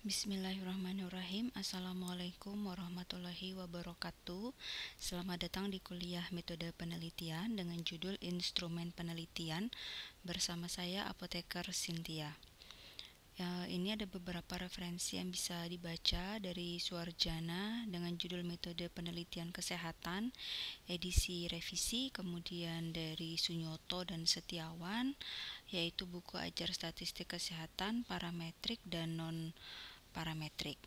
Bismillahirrahmanirrahim. Assalamualaikum warahmatullahi wabarakatuh. Selamat datang di kuliah metode penelitian dengan judul Instrumen Penelitian bersama saya Apoteker Cynthia. Ini ada beberapa referensi yang bisa dibaca dari Suarjana dengan judul Metode Penelitian Kesehatan edisi revisi, kemudian dari Sunyoto dan Setiawan yaitu buku ajar statistik kesehatan, parametrik dan non parametrik.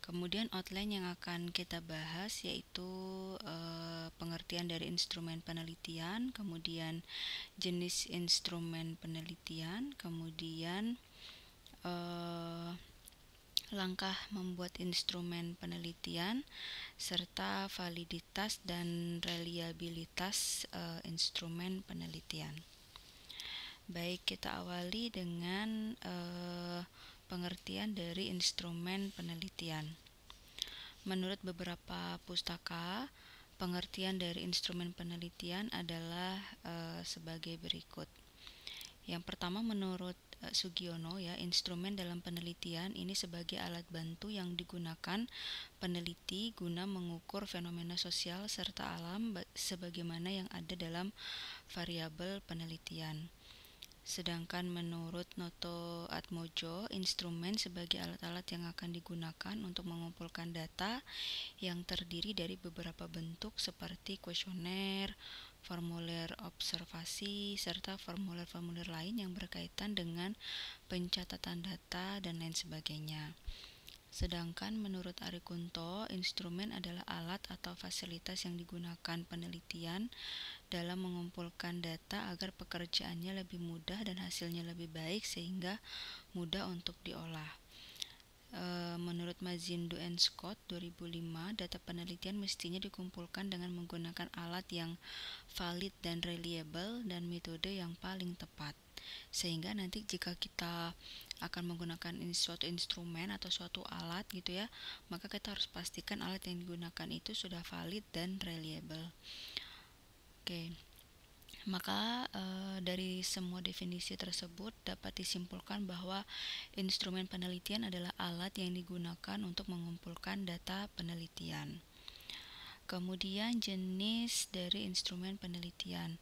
Kemudian outline yang akan kita bahas yaitu pengertian dari instrumen penelitian, kemudian jenis instrumen penelitian, kemudian langkah membuat instrumen penelitian, serta validitas dan reliabilitas instrumen penelitian. Baik, kita awali dengan pengertian dari instrumen penelitian. Menurut beberapa pustaka, pengertian dari instrumen penelitian adalah sebagai berikut. Yang pertama, menurut Sugiono ya, instrumen dalam penelitian ini sebagai alat bantu yang digunakan peneliti guna mengukur fenomena sosial serta alam sebagaimana yang ada dalam variabel penelitian. Sedangkan menurut Noto Atmojo, instrumen sebagai alat-alat yang akan digunakan untuk mengumpulkan data yang terdiri dari beberapa bentuk seperti kuesioner, formulir observasi, serta formulir-formulir lain yang berkaitan dengan pencatatan data dan lain sebagainya. Sedangkan menurut Arikunto, instrumen adalah alat atau fasilitas yang digunakan penelitian dalam mengumpulkan data agar pekerjaannya lebih mudah dan hasilnya lebih baik sehingga mudah untuk diolah. Menurut Mazindu and Scott 2005, data penelitian mestinya dikumpulkan dengan menggunakan alat yang valid dan reliable dan metode yang paling tepat. Sehingga nanti jika kita akan menggunakan suatu instrumen atau suatu alat gitu ya, maka kita harus pastikan alat yang digunakan itu sudah valid dan reliable. Oke. Maka dari semua definisi tersebut dapat disimpulkan bahwa instrumen penelitian adalah alat yang digunakan untuk mengumpulkan data penelitian. Kemudian jenis dari instrumen penelitian.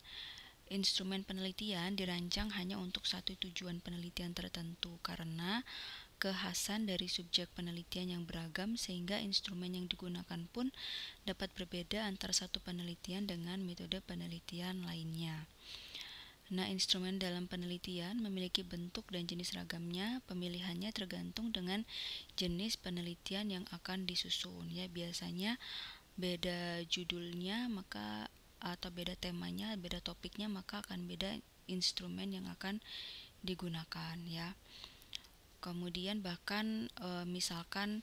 Instrumen penelitian dirancang hanya untuk satu tujuan penelitian tertentu karena kekhasan dari subjek penelitian yang beragam sehingga instrumen yang digunakan pun dapat berbeda antara satu penelitian dengan metode penelitian lainnya. Nah, instrumen dalam penelitian memiliki bentuk dan jenis ragamnya. Pemilihannya tergantung dengan jenis penelitian yang akan disusun ya. Biasanya beda judulnya maka atau beda temanya, beda topiknya, maka akan beda instrumen yang akan digunakan ya. Kemudian bahkan misalkan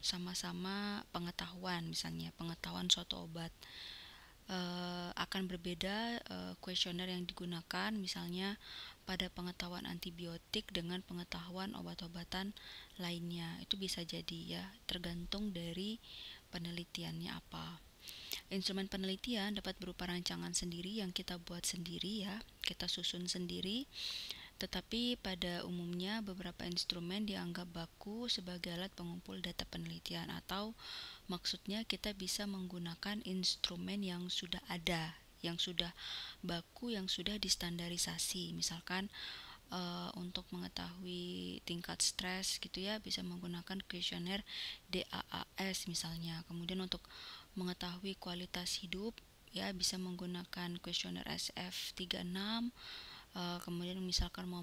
sama-sama pengetahuan, misalnya pengetahuan suatu obat akan berbeda kuesioner yang digunakan, misalnya pada pengetahuan antibiotik dengan pengetahuan obat-obatan lainnya. Itu bisa jadi ya, tergantung dari penelitiannya apa. Instrumen penelitian dapat berupa rancangan sendiri yang kita buat sendiri ya, kita susun sendiri. Tetapi pada umumnya beberapa instrumen dianggap baku sebagai alat pengumpul data penelitian, atau maksudnya kita bisa menggunakan instrumen yang sudah ada, yang sudah baku, yang sudah distandarisasi. Misalkan untuk mengetahui tingkat stres gitu ya, bisa menggunakan kuesioner DAAS misalnya. Kemudian untuk mengetahui kualitas hidup ya, bisa menggunakan kuesioner SF36. Kemudian misalkan mau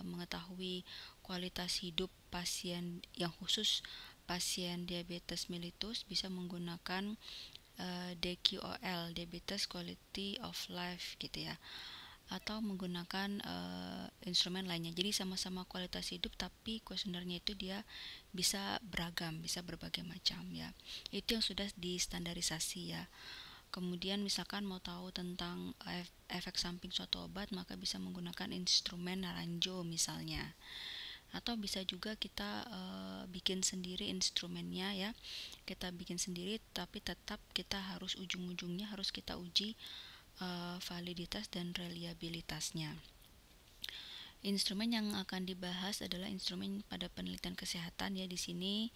mengetahui kualitas hidup pasien yang khusus pasien diabetes mellitus, bisa menggunakan DQOL, Diabetes Quality of Life gitu ya, atau menggunakan instrumen lainnya. Jadi sama-sama kualitas hidup tapi kuesionernya itu dia bisa beragam, bisa berbagai macam ya. Itu yang sudah distandarisasi ya. Kemudian misalkan mau tahu tentang efek samping suatu obat, maka bisa menggunakan instrumen Naranjo misalnya. Atau bisa juga kita bikin sendiri instrumennya ya. Kita bikin sendiri tapi tetap kita harus ujung-ujungnya harus kita uji validitas dan reliabilitasnya. Instrumen yang akan dibahas adalah instrumen pada penelitian kesehatan ya. Di sini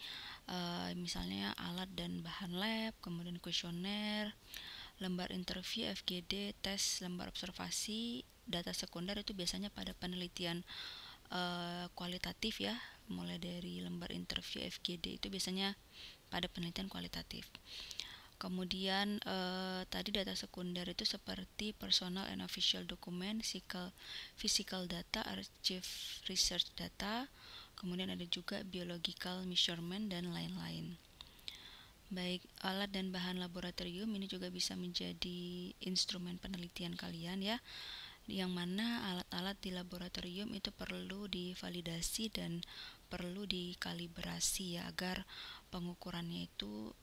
misalnya alat dan bahan lab, kemudian kuesioner, lembar interview, FGD, tes, lembar observasi, data sekunder itu biasanya pada penelitian kualitatif ya. Mulai dari lembar interview, FGD itu biasanya pada penelitian kualitatif. Kemudian tadi data sekunder itu seperti personal and official document, physical data, archive research data, kemudian ada juga biological measurement dan lain-lain. Baik, alat dan bahan laboratorium ini juga bisa menjadi instrumen penelitian kalian ya, yang mana alat-alat di laboratorium itu perlu divalidasi dan perlu dikalibrasi ya, agar pengukurannya itu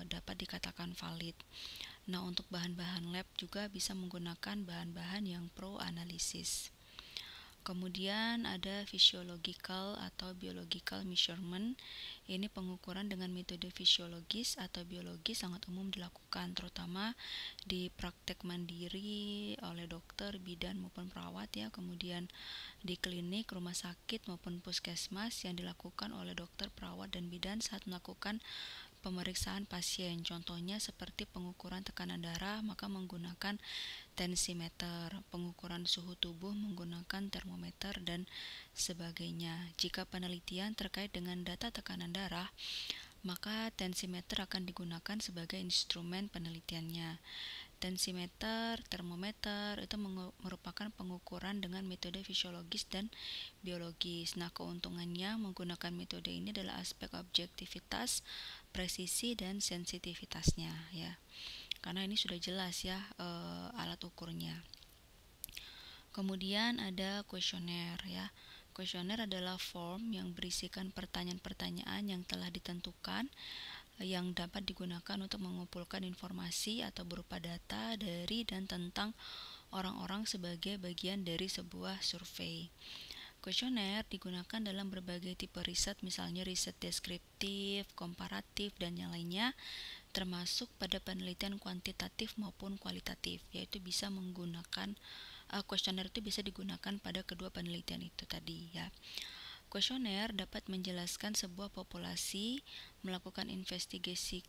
dapat dikatakan valid. Nah, untuk bahan-bahan lab juga bisa menggunakan bahan-bahan yang pro analisis. Kemudian ada physiological atau biological measurement. Ini pengukuran dengan metode fisiologis atau biologis sangat umum dilakukan, terutama di praktek mandiri oleh dokter, bidan maupun perawat ya. Kemudian di klinik, rumah sakit maupun puskesmas yang dilakukan oleh dokter, perawat, dan bidan saat melakukan pemeriksaan pasien. Contohnya seperti pengukuran tekanan darah, maka menggunakan tensimeter, pengukuran suhu tubuh menggunakan termometer, dan sebagainya. Jika penelitian terkait dengan data tekanan darah, maka tensimeter akan digunakan sebagai instrumen penelitiannya. Tensimeter, termometer itu merupakan pengukuran dengan metode fisiologis dan biologis. Nah, keuntungannya menggunakan metode ini adalah aspek objektivitas, presisi, dan sensitivitasnya ya. Karena ini sudah jelas ya alat ukurnya. Kemudian ada kuesioner ya. Kuesioner adalah form yang berisikan pertanyaan-pertanyaan yang telah ditentukan yang dapat digunakan untuk mengumpulkan informasi atau berupa data dari dan tentang orang-orang sebagai bagian dari sebuah survei. Kuesioner digunakan dalam berbagai tipe riset, misalnya riset deskriptif, komparatif, dan yang lainnya, termasuk pada penelitian kuantitatif maupun kualitatif, yaitu bisa menggunakan kuesioner itu bisa digunakan pada kedua penelitian itu tadi ya. Kuesioner dapat menjelaskan sebuah populasi, melakukan investigasi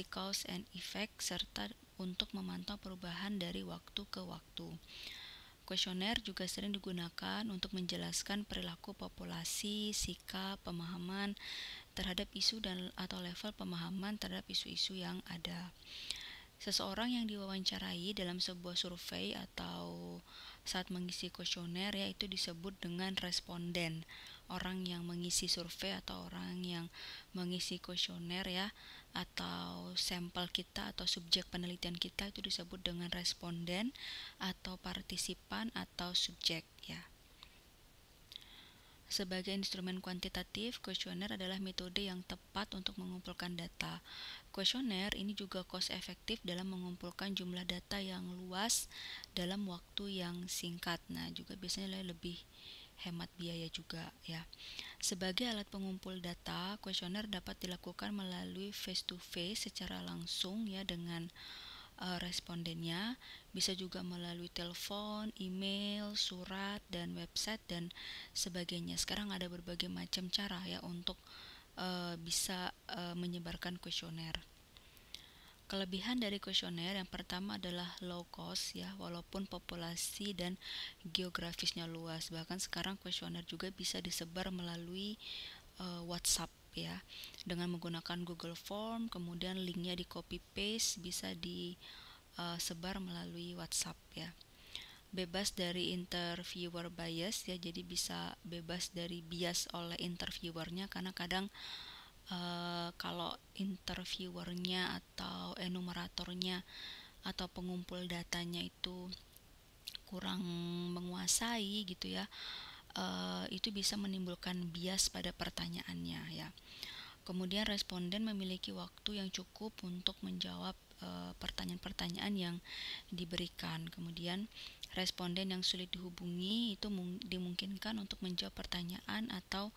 cause and effect, serta untuk memantau perubahan dari waktu ke waktu. Kuesioner juga sering digunakan untuk menjelaskan perilaku populasi, sikap, pemahaman terhadap isu dan atau level pemahaman terhadap isu-isu yang ada. Seseorang yang diwawancarai dalam sebuah survei atau saat mengisi kuesioner ya, itu disebut dengan responden. Orang yang mengisi survei atau orang yang mengisi kuesioner ya, atau sampel kita atau subjek penelitian kita itu disebut dengan responden atau partisipan atau subjek ya. Sebagai instrumen kuantitatif, kuesioner adalah metode yang tepat untuk mengumpulkan data. Kuesioner ini juga cost efektif dalam mengumpulkan jumlah data yang luas dalam waktu yang singkat. Nah, juga biasanya lebih hemat biaya juga ya. Sebagai alat pengumpul data, kuesioner dapat dilakukan melalui face to face secara langsung ya dengan respondennya, bisa juga melalui telepon, email, surat, dan website dan sebagainya. Sekarang ada berbagai macam cara ya untuk bisa menyebarkan kuesioner. Kelebihan dari kuesioner yang pertama adalah low cost ya, walaupun populasi dan geografisnya luas. Bahkan sekarang kuesioner juga bisa disebar melalui WhatsApp ya, dengan menggunakan Google Form, kemudian linknya di copy paste, bisa disebar melalui WhatsApp ya. Bebas dari interviewer bias ya, jadi bisa bebas dari bias oleh interviewernya, karena kadang kalau interviewernya atau enumeratornya atau pengumpul datanya itu kurang menguasai gitu ya, itu bisa menimbulkan bias pada pertanyaannya ya. Kemudian responden memiliki waktu yang cukup untuk menjawab pertanyaan-pertanyaan yang diberikan. Kemudian responden yang sulit dihubungi itu dimungkinkan untuk menjawab pertanyaan atau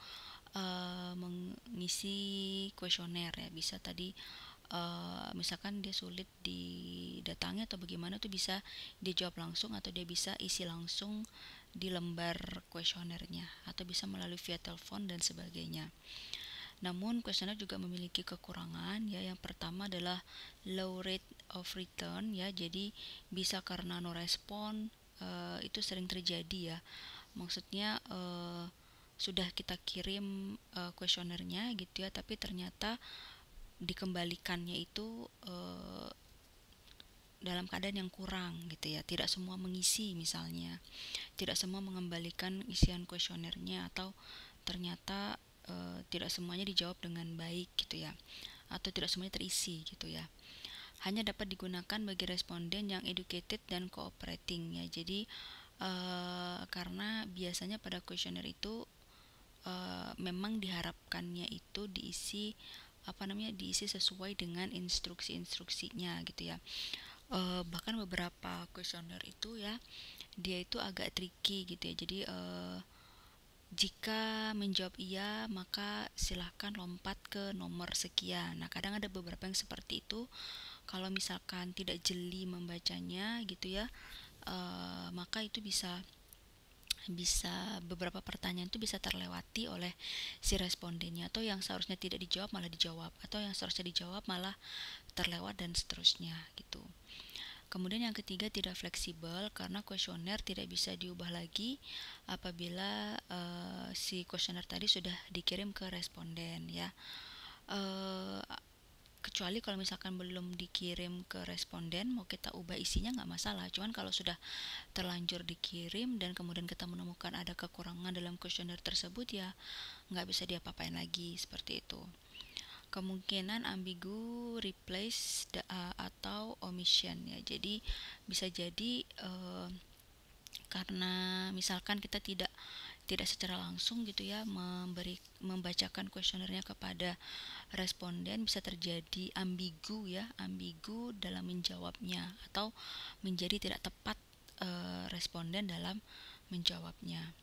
mengisi kuesioner ya. Bisa tadi misalkan dia sulit didatangi atau bagaimana, tuh bisa dijawab langsung atau dia bisa isi langsung di lembar kuesionernya, atau bisa melalui via telepon dan sebagainya. Namun kuesioner juga memiliki kekurangan ya. Yang pertama adalah low rate of return ya. Jadi bisa karena no respon, itu sering terjadi ya. Maksudnya sudah kita kirim kuesionernya gitu ya, tapi ternyata dikembalikannya itu dalam keadaan yang kurang gitu ya. Tidak semua mengisi misalnya, tidak semua mengembalikan isian kuesionernya, atau ternyata tidak semuanya dijawab dengan baik gitu ya, atau tidak semuanya terisi gitu ya. Hanya dapat digunakan bagi responden yang educated dan cooperating ya. Jadi karena biasanya pada kuesioner itu memang diharapkannya itu diisi sesuai dengan instruksi-instruksinya gitu ya. Bahkan beberapa kuesioner itu ya, dia itu agak tricky gitu ya. Jadi jika menjawab iya, maka silahkan lompat ke nomor sekian. Nah, kadang ada beberapa yang seperti itu. Kalau misalkan tidak jeli membacanya gitu ya, maka itu bisa bisa beberapa pertanyaan itu bisa terlewati oleh si respondennya, atau yang seharusnya tidak dijawab malah dijawab, atau yang seharusnya dijawab malah terlewat, dan seterusnya gitu. Kemudian yang ketiga, tidak fleksibel karena kuesioner tidak bisa diubah lagi apabila si kuesioner tadi sudah dikirim ke responden ya. Uh, Kecuali kalau misalkan belum dikirim ke responden, mau kita ubah isinya nggak masalah. Cuman kalau sudah terlanjur dikirim dan kemudian kita menemukan ada kekurangan dalam kuesioner tersebut, ya nggak bisa diapa-apain lagi seperti itu. Kemungkinan ambigu, replace, atau omission ya. Jadi bisa jadi karena misalkan kita tidak tidak secara langsung gitu ya membacakan kuesionernya kepada responden, bisa terjadi ambigu ya, ambigu dalam menjawabnya, atau menjadi tidak tepat responden dalam menjawabnya.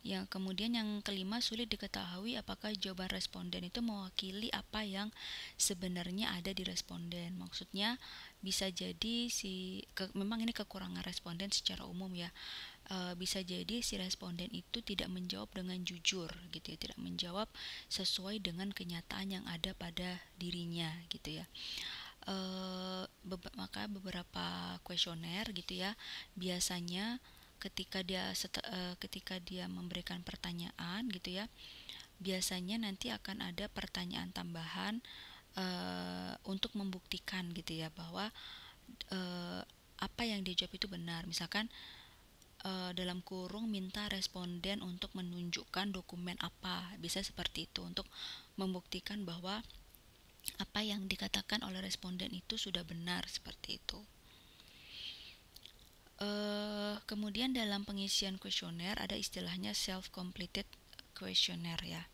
Yang kemudian yang kelima, sulit diketahui apakah jawaban responden itu mewakili apa yang sebenarnya ada di responden. Maksudnya bisa jadi memang ini kekurangan responden secara umum ya. Bisa jadi si responden itu tidak menjawab dengan jujur gitu ya, tidak menjawab sesuai dengan kenyataan yang ada pada dirinya gitu ya. Maka beberapa kuesioner gitu ya, biasanya ketika dia memberikan pertanyaan gitu ya, biasanya nanti akan ada pertanyaan tambahan untuk membuktikan gitu ya bahwa apa yang dia jawab itu benar. Misalkan dalam kurung minta responden untuk menunjukkan dokumen apa, bisa seperti itu untuk membuktikan bahwa apa yang dikatakan oleh responden itu sudah benar, seperti itu. Kemudian dalam pengisian kuesioner ada istilahnya self-completed questionnaire ya.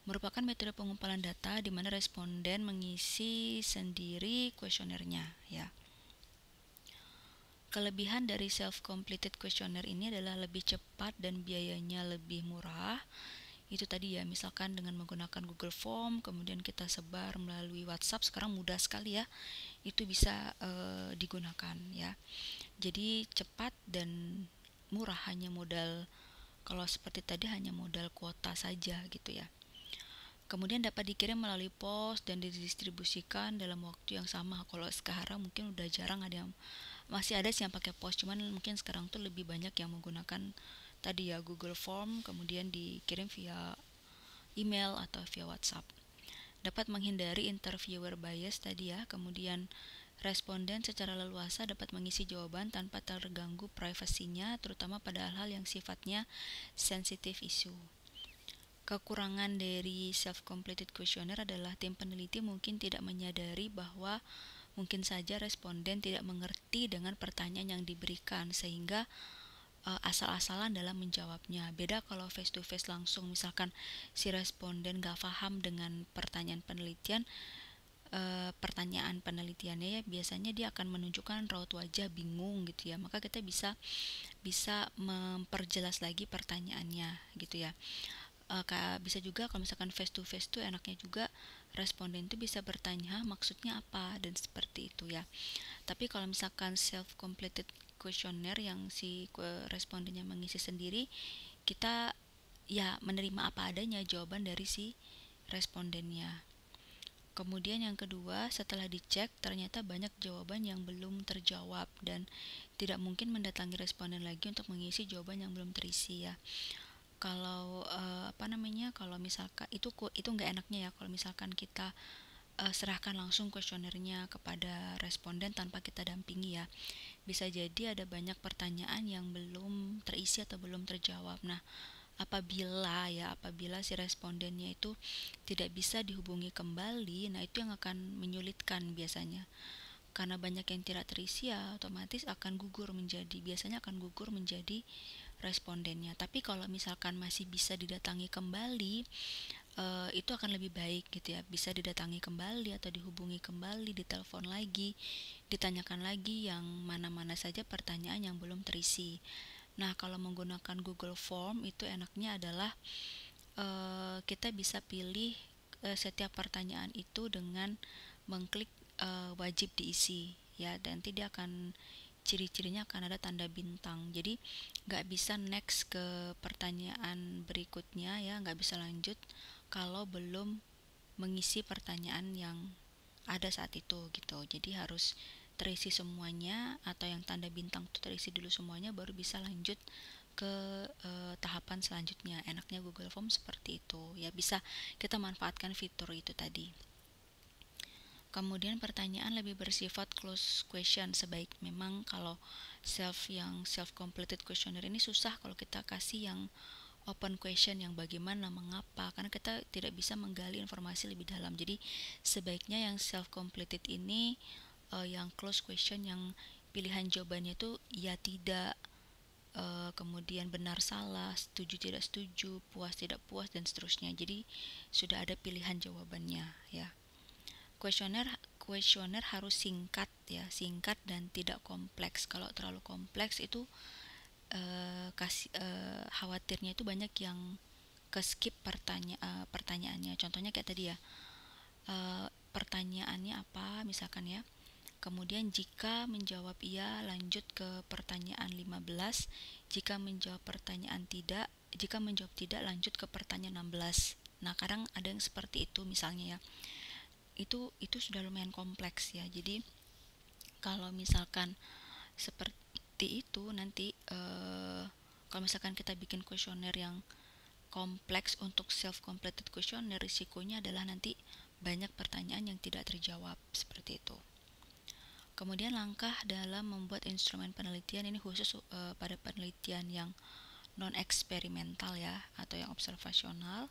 Merupakan metode pengumpulan data di mana responden mengisi sendiri kuesionernya ya. Kelebihan dari self-completed questionnaire ini adalah lebih cepat dan biayanya lebih murah. Itu tadi ya, misalkan dengan menggunakan Google Form, kemudian kita sebar melalui WhatsApp, sekarang mudah sekali ya, itu bisa digunakan ya. Jadi cepat dan murah, hanya modal, kalau seperti tadi hanya modal kuota saja gitu ya. Kemudian dapat dikirim melalui pos dan didistribusikan dalam waktu yang sama. Kalau sekarang mungkin udah jarang ada yang, masih ada sih yang pakai pos, cuman mungkin sekarang tuh lebih banyak yang menggunakan tadi ya Google Form, kemudian dikirim via email atau via WhatsApp. Dapat menghindari interviewer bias tadi ya. Kemudian responden secara leluasa dapat mengisi jawaban tanpa terganggu privasinya, terutama pada hal-hal yang sifatnya sensitive issue. Kekurangan dari self-completed questionnaire adalah tim peneliti mungkin tidak menyadari bahwa mungkin saja responden tidak mengerti dengan pertanyaan yang diberikan, sehingga asal-asalan dalam menjawabnya. Beda kalau face to face langsung, misalkan si responden gak paham dengan pertanyaan penelitiannya ya, biasanya dia akan menunjukkan raut wajah bingung gitu ya, maka kita bisa memperjelas lagi pertanyaannya gitu ya. Bisa juga kalau misalkan face to face tuh enaknya juga responden tuh bisa bertanya maksudnya apa, dan seperti itu ya. Tapi kalau misalkan self completed kuesioner yang si respondennya mengisi sendiri, kita ya menerima apa adanya jawaban dari si respondennya. Kemudian yang kedua, setelah dicek ternyata banyak jawaban yang belum terjawab dan tidak mungkin mendatangi responden lagi untuk mengisi jawaban yang belum terisi ya. Kalau kalau misalkan itu nggak enaknya ya kalau misalkan kita serahkan langsung kuesionernya kepada responden tanpa kita dampingi ya. Bisa jadi ada banyak pertanyaan yang belum terisi atau belum terjawab. Nah, apabila si respondennya itu tidak bisa dihubungi kembali, nah itu yang akan menyulitkan biasanya. Karena banyak yang tidak terisi ya otomatis biasanya akan gugur menjadi respondennya. Tapi kalau misalkan masih bisa didatangi kembali, itu akan lebih baik gitu ya, bisa didatangi kembali atau dihubungi kembali, ditelepon lagi, ditanyakan lagi yang mana-mana saja pertanyaan yang belum terisi. Nah, kalau menggunakan Google Form itu enaknya adalah kita bisa pilih setiap pertanyaan itu dengan mengklik wajib diisi ya, dan nanti dia akan ciri-cirinya akan ada tanda bintang. Jadi nggak bisa next ke pertanyaan berikutnya ya, nggak bisa lanjut kalau belum mengisi pertanyaan yang ada saat itu gitu. Jadi harus terisi semuanya atau yang tanda bintang itu terisi dulu semuanya baru bisa lanjut ke tahapan selanjutnya. Enaknya Google Form seperti itu ya, bisa kita manfaatkan fitur itu tadi. Kemudian pertanyaan lebih bersifat close question, sebaik memang kalau self completed questionnaire ini susah kalau kita kasih yang open question yang bagaimana, mengapa, karena kita tidak bisa menggali informasi lebih dalam. Jadi sebaiknya yang self completed ini yang close question yang pilihan jawabannya itu ya tidak, kemudian benar salah, setuju tidak setuju, puas tidak puas dan seterusnya. Jadi sudah ada pilihan jawabannya ya. Kuesioner harus singkat ya, singkat dan tidak kompleks. Kalau terlalu kompleks itu khawatirnya itu banyak yang ke skip pertanyaannya. Contohnya kayak tadi ya, pertanyaannya apa misalkan ya, kemudian jika menjawab iya lanjut ke pertanyaan 15, jika menjawab tidak lanjut ke pertanyaan 16. Nah, kadang ada yang seperti itu misalnya ya. Itu sudah lumayan kompleks ya. Jadi kalau misalkan seperti itu nanti kalau misalkan kita bikin kuesioner yang kompleks untuk self completed questionnaire, risikonya adalah nanti banyak pertanyaan yang tidak terjawab seperti itu. Kemudian langkah dalam membuat instrumen penelitian ini khusus pada penelitian yang non eksperimental ya atau yang observasional.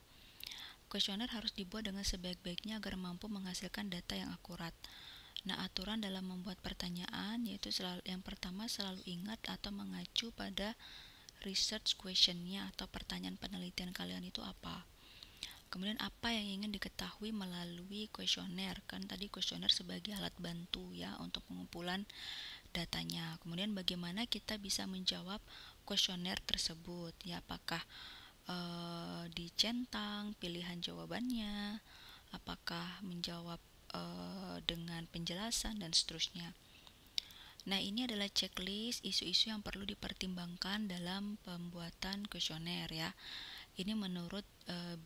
Kuesioner harus dibuat dengan sebaik-baiknya agar mampu menghasilkan data yang akurat. Nah, aturan dalam membuat pertanyaan yaitu yang pertama selalu ingat atau mengacu pada research questionnya atau pertanyaan penelitian kalian itu apa. Kemudian apa yang ingin diketahui melalui kuesioner, kan tadi kuesioner sebagai alat bantu ya untuk pengumpulan datanya. Kemudian bagaimana kita bisa menjawab kuesioner tersebut ya, apakah dicentang pilihan jawabannya, apakah menjawab dengan penjelasan dan seterusnya. Nah, ini adalah checklist isu-isu yang perlu dipertimbangkan dalam pembuatan kuesioner ya. Ini menurut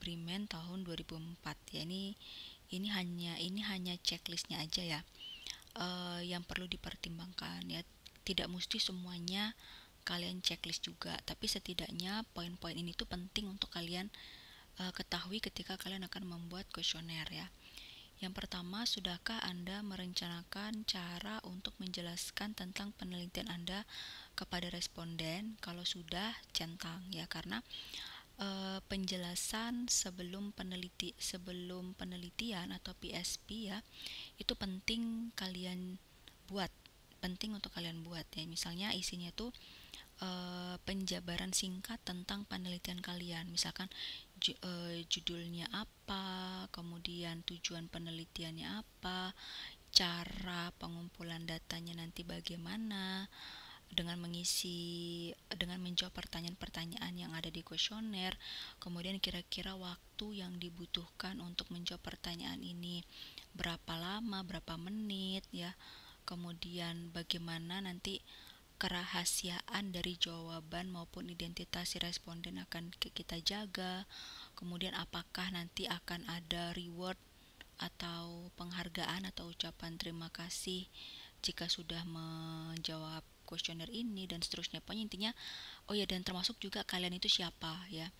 Bremen tahun 2004 ya. Ini hanya checklistnya aja ya. Yang perlu dipertimbangkan ya. Tidak mesti semuanya kalian checklist juga, tapi setidaknya poin-poin ini tuh penting untuk kalian ketahui ketika kalian akan membuat kuesioner ya. Yang pertama, sudahkah Anda merencanakan cara untuk menjelaskan tentang penelitian Anda kepada responden? Kalau sudah, centang ya, karena penjelasan sebelum penelitian atau PSP ya, itu penting untuk kalian buat ya. Misalnya isinya tuh penjabaran singkat tentang penelitian kalian, misalkan judulnya apa, kemudian tujuan penelitiannya apa, cara pengumpulan datanya nanti bagaimana, dengan menjawab pertanyaan-pertanyaan yang ada di kuesioner, kemudian kira-kira waktu yang dibutuhkan untuk menjawab pertanyaan ini berapa lama, berapa menit ya, kemudian bagaimana nanti kerahasiaan dari jawaban maupun identitas si responden akan kita jaga. Kemudian apakah nanti akan ada reward atau penghargaan atau ucapan terima kasih jika sudah menjawab kuesioner ini, dan seterusnya. Pokoknya intinya, oh ya, dan termasuk juga kalian itu siapa ya.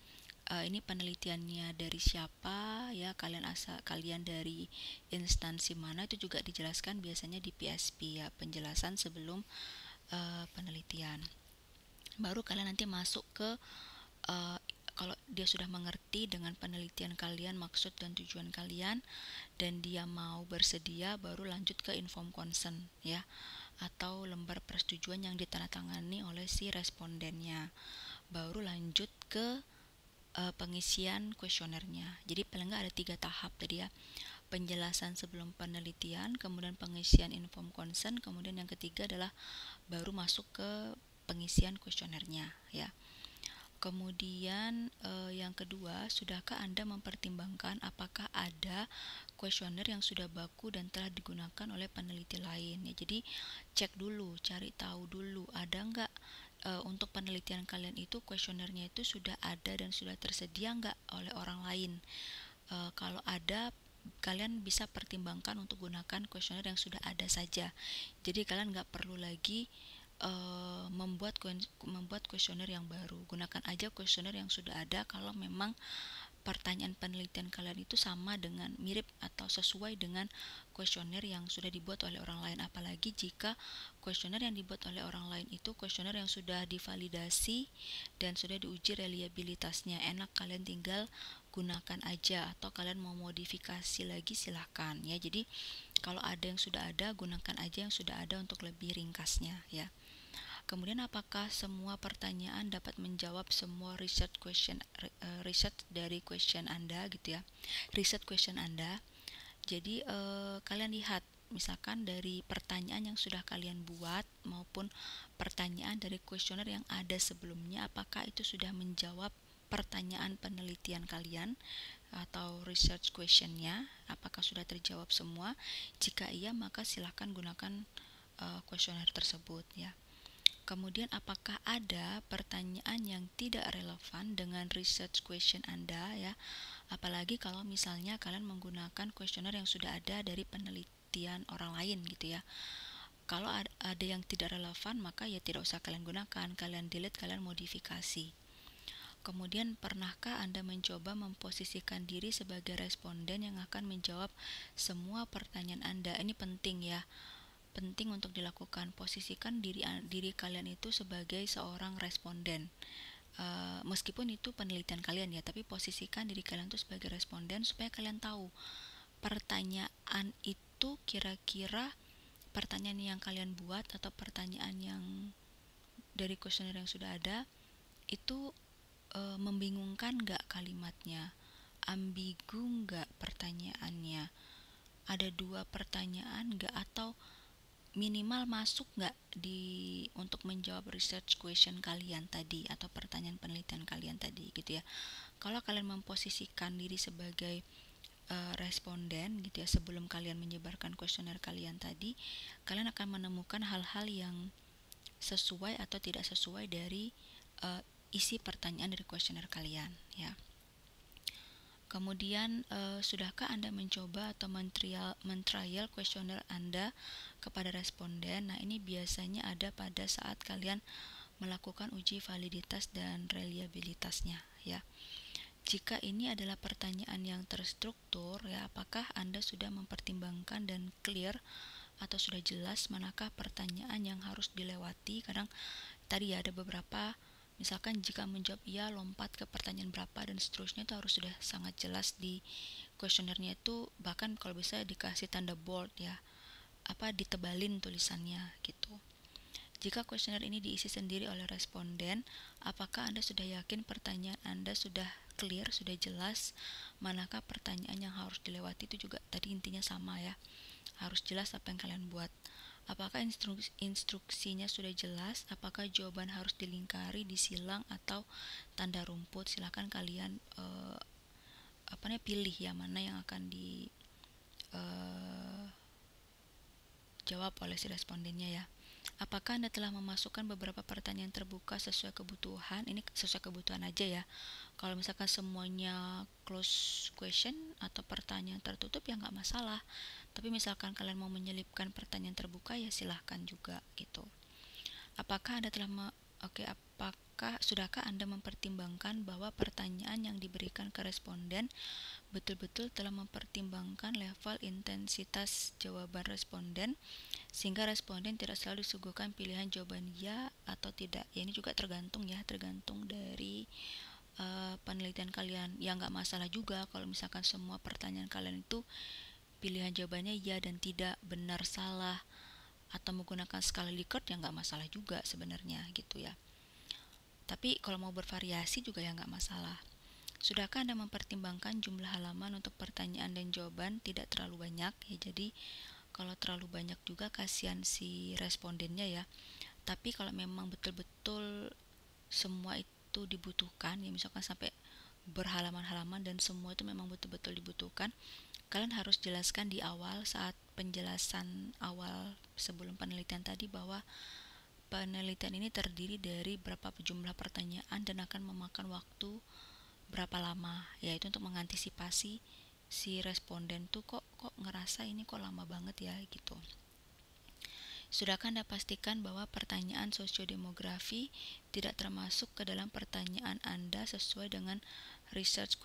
Ini penelitiannya dari siapa ya, kalian dari instansi mana, itu juga dijelaskan biasanya di PSP ya, penjelasan sebelum penelitian. Baru kalian nanti masuk ke kalau dia sudah mengerti dengan penelitian kalian, maksud dan tujuan kalian, dan dia mau bersedia, baru lanjut ke inform consent ya, atau lembar persetujuan yang ditandatangani oleh si respondennya. Baru lanjut ke pengisian kuesionernya. Jadi paling nggak ada 3 tahap tadi ya: penjelasan sebelum penelitian, kemudian pengisian inform consent, kemudian yang ketiga adalah baru masuk ke pengisian kuesionernya ya. Kemudian yang kedua, sudahkah Anda mempertimbangkan apakah ada kuesioner yang sudah baku dan telah digunakan oleh peneliti lain ya. Jadi cek dulu, cari tahu dulu ada nggak untuk penelitian kalian itu kuesionernya itu sudah ada dan sudah tersedia nggak oleh orang lain. Kalau ada, kalian bisa pertimbangkan untuk gunakan kuesioner yang sudah ada saja. Jadi kalian nggak perlu lagi membuat kuesioner yang baru. Gunakan aja kuesioner yang sudah ada kalau memang pertanyaan penelitian kalian itu sama dengan, mirip atau sesuai dengan kuesioner yang sudah dibuat oleh orang lain. Apalagi jika kuesioner yang dibuat oleh orang lain itu kuesioner yang sudah divalidasi dan sudah diuji reliabilitasnya. Enak, kalian tinggal gunakan aja, atau kalian mau modifikasi lagi silahkan ya. Jadi kalau ada yang sudah ada, gunakan aja yang sudah ada untuk lebih ringkasnya ya. Kemudian apakah semua pertanyaan dapat menjawab semua riset dari question Anda gitu ya. Riset question Anda. Jadi kalian lihat misalkan dari pertanyaan yang sudah kalian buat maupun pertanyaan dari kuesioner yang ada sebelumnya, apakah itu sudah menjawab pertanyaan penelitian kalian atau research questionnya, apakah sudah terjawab semua. Jika iya, maka silahkan gunakan kuesioner tersebut ya. Kemudian apakah ada pertanyaan yang tidak relevan dengan research question Anda ya. Apalagi kalau misalnya kalian menggunakan kuesioner yang sudah ada dari penelitian orang lain gitu ya. Kalau ada yang tidak relevan, maka ya tidak usah kalian gunakan, kalian delete, kalian modifikasi. Kemudian pernahkah Anda mencoba memposisikan diri sebagai responden yang akan menjawab semua pertanyaan Anda? Ini penting ya. Penting untuk dilakukan. Posisikan diri kalian itu sebagai seorang responden. Meskipun itu penelitian kalian ya, tapi posisikan diri kalian itu sebagai responden supaya kalian tahu pertanyaan itu kira-kira pertanyaan yang kalian buat atau pertanyaan yang dari kuesioner yang sudah ada itu membingungkan nggak kalimatnya, ambigu nggak pertanyaannya, ada 2 pertanyaan nggak, atau minimal masuk nggak untuk menjawab research question kalian tadi atau pertanyaan penelitian kalian tadi gitu ya. Kalau kalian memposisikan diri sebagai responden gitu ya, sebelum kalian menyebarkan kuesioner kalian tadi, kalian akan menemukan hal-hal yang sesuai atau tidak sesuai dari isi pertanyaan dari kuesioner kalian ya. Kemudian sudahkah Anda mencoba atau men-trial kuesioner Anda kepada responden? Nah, ini biasanya ada pada saat kalian melakukan uji validitas dan reliabilitasnya ya. Jika ini adalah pertanyaan yang terstruktur ya, apakah Anda sudah mempertimbangkan dan clear atau sudah jelas manakah pertanyaan yang harus dilewati? Kadang tadi ya ada beberapa, misalkan jika menjawab iya lompat ke pertanyaan berapa dan seterusnya, itu harus sudah sangat jelas di kuesionernya itu, bahkan kalau bisa dikasih tanda bold ya, ditebalin tulisannya gitu. Jika kuesioner ini diisi sendiri oleh responden, apakah Anda sudah yakin pertanyaan Anda sudah clear, sudah jelas manakah pertanyaan yang harus dilewati? Itu juga tadi intinya sama ya, harus jelas apa yang kalian buat. Apakah instruksinya sudah jelas? Apakah jawaban harus dilingkari, disilang, atau tanda rumput? Silakan kalian pilih ya mana yang akan dijawab oleh si respondennya ya. Apakah Anda telah memasukkan beberapa pertanyaan terbuka sesuai kebutuhan? Ini sesuai kebutuhan aja ya. Kalau misalkan semuanya close question atau pertanyaan tertutup ya nggak masalah. Tapi misalkan kalian mau menyelipkan pertanyaan terbuka ya silahkan juga gitu. Apakah Anda telah apakah sudahkah Anda mempertimbangkan bahwa pertanyaan yang diberikan ke responden betul-betul telah mempertimbangkan level intensitas jawaban responden sehingga responden tidak selalu disuguhkan pilihan jawaban ya atau tidak. Ya ini juga tergantung ya, tergantung dari penelitian kalian. Ya nggak masalah juga kalau misalkan semua pertanyaan kalian itu pilihan jawabannya ya dan tidak, benar salah, atau menggunakan skala Likert ya nggak masalah juga sebenarnya gitu ya. Tapi kalau mau bervariasi juga ya nggak masalah. Sudahkah Anda mempertimbangkan jumlah halaman untuk pertanyaan dan jawaban tidak terlalu banyak ya, jadi kalau terlalu banyak juga kasihan si respondennya ya. Tapi kalau memang betul-betul semua itu dibutuhkan ya, misalkan sampai berhalaman-halaman dan semua itu memang betul-betul dibutuhkan, kalian harus jelaskan di awal saat penjelasan awal sebelum penelitian tadi bahwa penelitian ini terdiri dari berapa jumlah pertanyaan dan akan memakan waktu berapa lama, yaitu untuk mengantisipasi si responden tuh kok ngerasa ini kok lama banget ya gitu. Sudahkah Anda pastikan bahwa pertanyaan sosiodemografi tidak termasuk ke dalam pertanyaan Anda sesuai dengan research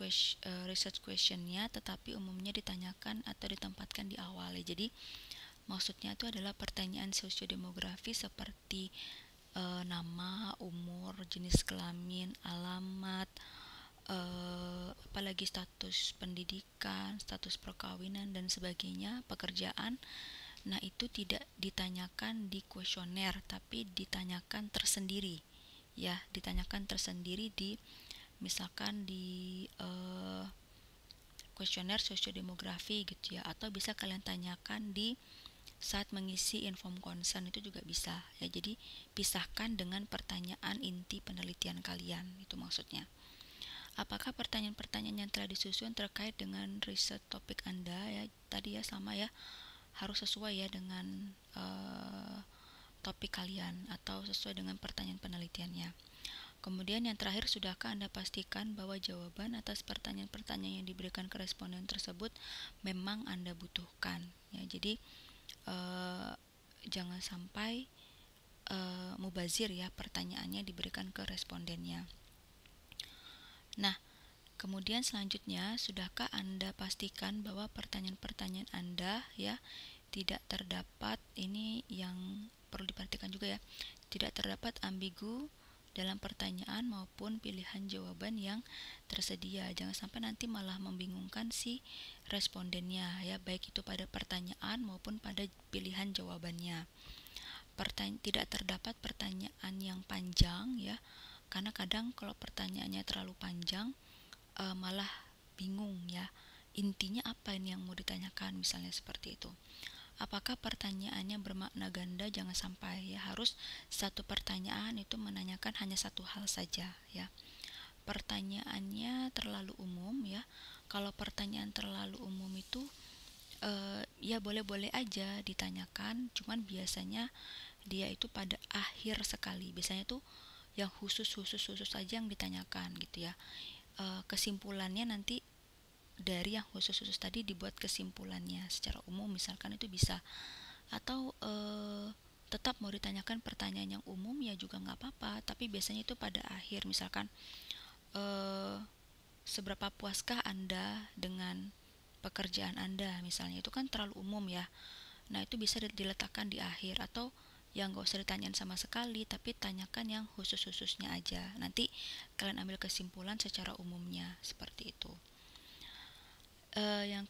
questionnya, tetapi umumnya ditanyakan atau ditempatkan di awal ya. Jadi maksudnya itu adalah pertanyaan sosiodemografi seperti nama, umur, jenis kelamin, alamat, apalagi status pendidikan, status perkawinan dan sebagainya, pekerjaan. Nah, itu tidak ditanyakan di kuesioner, tapi ditanyakan tersendiri. Ya, ditanyakan tersendiri di misalkan di kuesioner sosiodemografi gitu ya, atau bisa kalian tanyakan di saat mengisi inform consent, itu juga bisa ya. Jadi pisahkan dengan pertanyaan inti penelitian kalian, itu maksudnya. Apakah pertanyaan-pertanyaan yang telah disusun terkait dengan riset topik Anda ya, tadi ya sama ya, harus sesuai ya dengan topik kalian atau sesuai dengan pertanyaan penelitiannya. Kemudian yang terakhir, sudahkah Anda pastikan bahwa jawaban atas pertanyaan-pertanyaan yang diberikan ke responden tersebut memang Anda butuhkan ya. Jadi jangan sampai mubazir ya pertanyaannya diberikan ke respondennya. Nah, kemudian selanjutnya, sudahkah Anda pastikan bahwa pertanyaan-pertanyaan Anda ya tidak terdapat, ini yang perlu diperhatikan juga ya, tidak terdapat ambigu dalam pertanyaan maupun pilihan jawaban yang tersedia. Jangan sampai nanti malah membingungkan si respondennya ya, baik itu pada pertanyaan maupun pada pilihan jawabannya. Tidak terdapat pertanyaan yang panjang ya, karena kadang kalau pertanyaannya terlalu panjang malah bingung ya, intinya apa ini yang mau ditanyakan, misalnya seperti itu. Apakah pertanyaannya bermakna ganda? Jangan sampai ya, harus satu pertanyaan itu menanyakan hanya satu hal saja ya. Pertanyaannya terlalu umum ya, kalau pertanyaan terlalu umum itu ya boleh-boleh aja ditanyakan, cuman biasanya dia itu pada akhir sekali, biasanya tuh yang khusus saja yang ditanyakan gitu ya. Kesimpulannya nanti dari yang khusus tadi dibuat kesimpulannya secara umum, misalkan itu bisa. Atau tetap mau ditanyakan pertanyaan yang umum ya juga nggak apa-apa, tapi biasanya itu pada akhir, misalkan eh, seberapa puaskah Anda dengan pekerjaan Anda, misalnya itu kan terlalu umum ya. Nah, itu bisa diletakkan di akhir, atau yang gak usah ditanyain sama sekali, tapi tanyakan yang khusus-khususnya aja. Nanti kalian ambil kesimpulan secara umumnya, seperti itu. Yang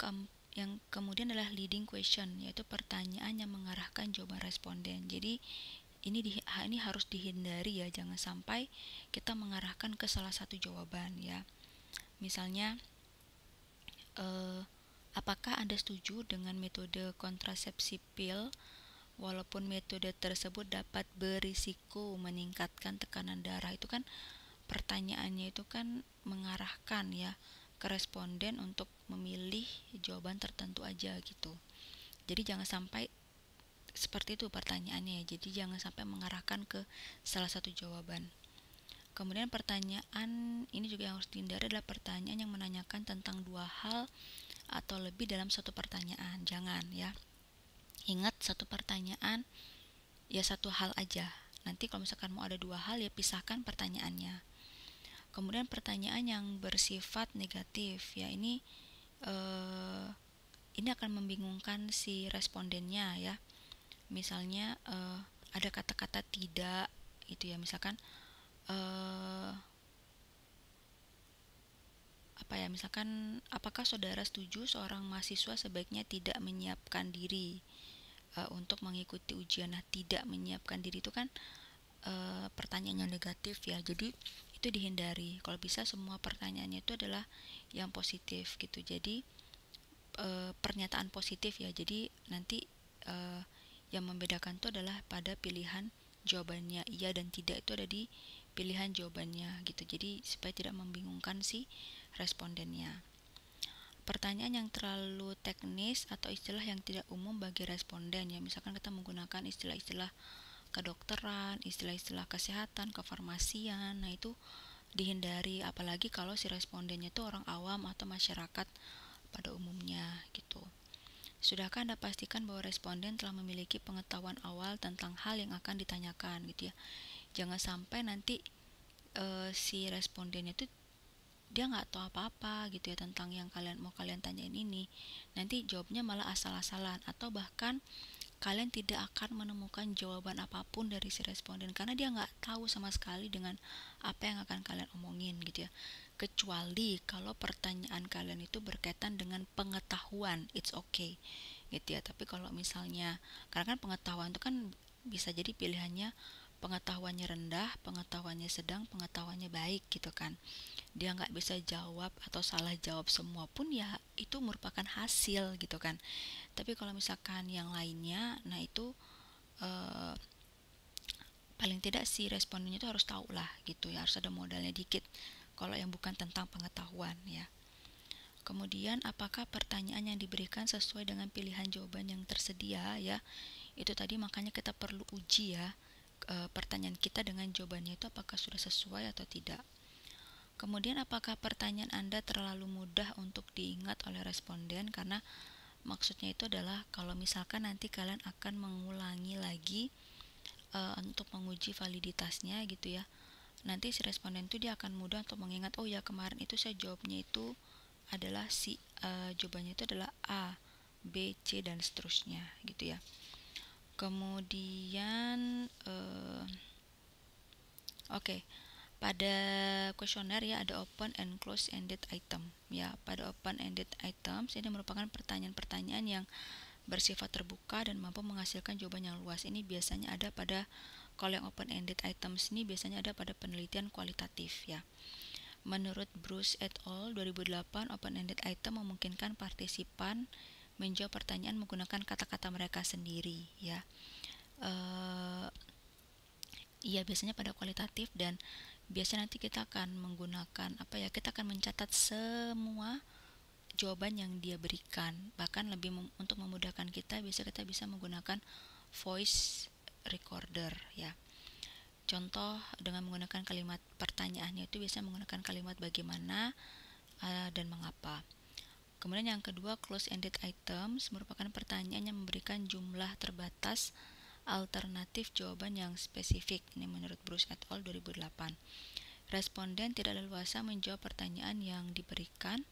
kemudian adalah leading question, yaitu pertanyaan yang mengarahkan jawaban responden. Jadi ini harus dihindari ya, jangan sampai kita mengarahkan ke salah satu jawaban ya. Misalnya, apakah Anda setuju dengan metode kontrasepsi pil walaupun metode tersebut dapat berisiko meningkatkan tekanan darah? Itu kan pertanyaannya itu kan mengarahkan ya ke responden untuk memilih jawaban tertentu aja gitu. Jadi jangan sampai seperti itu pertanyaannya, jadi jangan sampai mengarahkan ke salah satu jawaban. Kemudian pertanyaan ini juga yang harus dihindari adalah pertanyaan yang menanyakan tentang dua hal atau lebih dalam satu pertanyaan. Jangan ya. Ingat, satu pertanyaan ya satu hal aja. Nanti kalau misalkan mau ada dua hal ya pisahkan pertanyaannya. Kemudian pertanyaan yang bersifat negatif ya eh, ini akan membingungkan si respondennya ya. Misalnya ada kata-kata tidak itu ya, misalkan eh, apa ya, misalkan apakah saudara setuju seorang mahasiswa sebaiknya tidak menyiapkan diri untuk mengikuti ujian. Nah, tidak menyiapkan diri itu kan pertanyaan yang negatif ya, jadi itu dihindari. Kalau bisa semua pertanyaannya itu adalah yang positif gitu, jadi pernyataan positif ya, jadi nanti e, yang membedakan itu adalah pada pilihan jawabannya. Iya dan tidak itu ada di pilihan jawabannya gitu, jadi supaya tidak membingungkan si respondennya. Pertanyaan yang terlalu teknis atau istilah yang tidak umum bagi responden ya, misalkan kita menggunakan istilah-istilah kedokteran, istilah-istilah kesehatan, kefarmasian, nah itu dihindari, apalagi kalau si respondennya itu orang awam atau masyarakat pada umumnya gitu. Sudahkah Anda pastikan bahwa responden telah memiliki pengetahuan awal tentang hal yang akan ditanyakan gitu ya. Jangan sampai nanti si respondennya itu dia nggak tahu apa-apa gitu ya tentang yang kalian tanyain ini. Nanti jawabnya malah asal-asalan atau bahkan kalian tidak akan menemukan jawaban apapun dari si responden karena dia nggak tahu sama sekali dengan apa yang akan kalian omongin gitu ya. Kecuali kalau pertanyaan kalian itu berkaitan dengan pengetahuan, it's okay gitu ya. Tapi kalau misalnya, karena kan pengetahuan itu kan bisa jadi pilihannya pengetahuannya rendah, pengetahuannya sedang, pengetahuannya baik gitu kan. Dia nggak bisa jawab atau salah jawab semua pun ya itu merupakan hasil gitu kan. Tapi kalau misalkan yang lainnya, nah itu eh, paling tidak si respondennya itu harus tahu lah gitu ya, harus ada modalnya dikit kalau yang bukan tentang pengetahuan ya. Kemudian apakah pertanyaan yang diberikan sesuai dengan pilihan jawaban yang tersedia ya, itu tadi makanya kita perlu uji ya pertanyaan kita dengan jawabannya itu apakah sudah sesuai atau tidak. Kemudian apakah pertanyaan Anda terlalu mudah untuk diingat oleh responden, karena maksudnya itu adalah kalau misalkan nanti kalian akan mengulangi lagi untuk menguji validitasnya gitu ya. Nanti si responden itu dia akan mudah untuk mengingat, oh ya kemarin itu saya jawabnya itu adalah si jawabannya itu adalah A, B, C dan seterusnya gitu ya. Kemudian oke, pada kuesioner ya ada open and close ended item ya. Pada open ended items ini merupakan pertanyaan-pertanyaan yang bersifat terbuka dan mampu menghasilkan jawaban yang luas. Ini biasanya ada pada, kalau yang open ended items ini biasanya ada pada penelitian kualitatif ya. Menurut Bruce et al. 2008, open ended item memungkinkan partisipan menjawab pertanyaan menggunakan kata-kata mereka sendiri ya. Iya, biasanya pada kualitatif, dan biasanya nanti kita akan menggunakan apa ya, kita akan mencatat semua jawaban yang dia berikan. Bahkan lebih untuk memudahkan kita, biasanya kita bisa menggunakan voice recorder ya. Contoh dengan menggunakan kalimat pertanyaannya itu biasanya menggunakan kalimat bagaimana dan mengapa. Kemudian yang kedua, close ended items merupakan pertanyaan yang memberikan jumlah terbatas alternatif jawaban yang spesifik. Ini menurut Bruce et al. 2008. Responden tidak leluasa menjawab pertanyaan yang diberikan,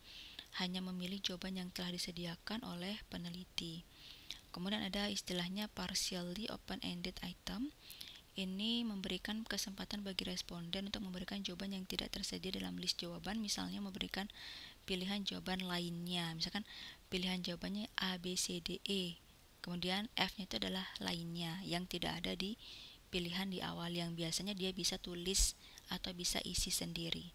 hanya memilih jawaban yang telah disediakan oleh peneliti. Kemudian ada istilahnya partially open-ended item. Ini memberikan kesempatan bagi responden untuk memberikan jawaban yang tidak tersedia dalam list jawaban, misalnya memberikan pilihan jawaban lainnya. Misalkan pilihan jawabannya A, B, C, D, E. Kemudian F-nya itu adalah lainnya yang tidak ada di pilihan di awal, yang biasanya dia bisa tulis atau bisa isi sendiri.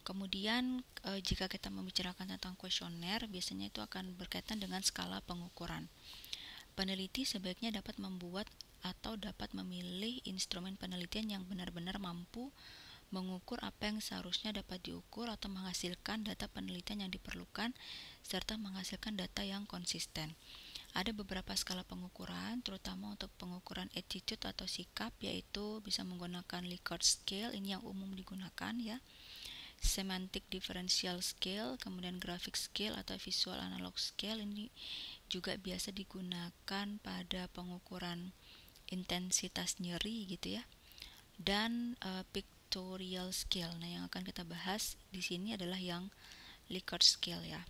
Kemudian jika kita membicarakan tentang kuesioner, biasanya itu akan berkaitan dengan skala pengukuran. Peneliti sebaiknya dapat membuat atau dapat memilih instrumen penelitian yang benar-benar mampu mengukur apa yang seharusnya dapat diukur atau menghasilkan data penelitian yang diperlukan serta menghasilkan data yang konsisten. Ada beberapa skala pengukuran, terutama untuk pengukuran attitude atau sikap, yaitu bisa menggunakan Likert scale, ini yang umum digunakan ya. Semantic differential scale, kemudian graphic scale atau visual analog scale, ini juga biasa digunakan pada pengukuran intensitas nyeri gitu ya. Dan pictorial scale. Nah, yang akan kita bahas di sini adalah yang Likert scale ya.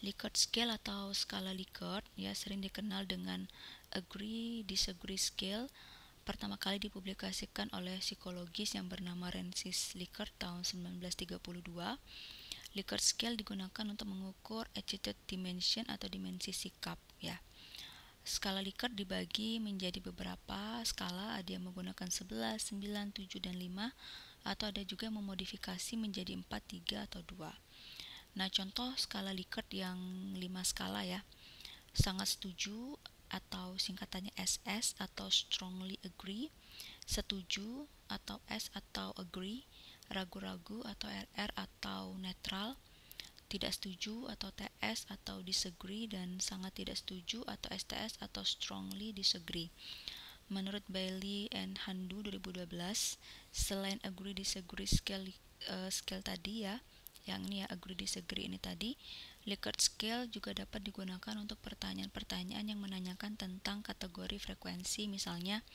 Likert scale atau skala Likert ya sering dikenal dengan agree disagree scale. Pertama kali dipublikasikan oleh psikologis yang bernama Francis Likert tahun 1932. Likert scale digunakan untuk mengukur attitude dimension atau dimensi sikap ya. Skala Likert dibagi menjadi beberapa skala, ada yang menggunakan 11, 9, 7, dan 5, atau ada juga yang memodifikasi menjadi 4, 3, atau 2. Nah, contoh skala Likert yang 5 skala ya. Sangat setuju atau singkatannya SS atau strongly agree, setuju atau S atau agree, ragu-ragu atau RR atau netral, tidak setuju atau TS atau disagree, dan sangat tidak setuju atau STS atau strongly disagree. Menurut Bailey and Handu 2012, selain agree disagree scale tadi ya, yang ini ya agree disagree ini tadi, Likert scale juga dapat digunakan untuk pertanyaan-pertanyaan yang menanyakan tentang kategori frekuensi, misalnya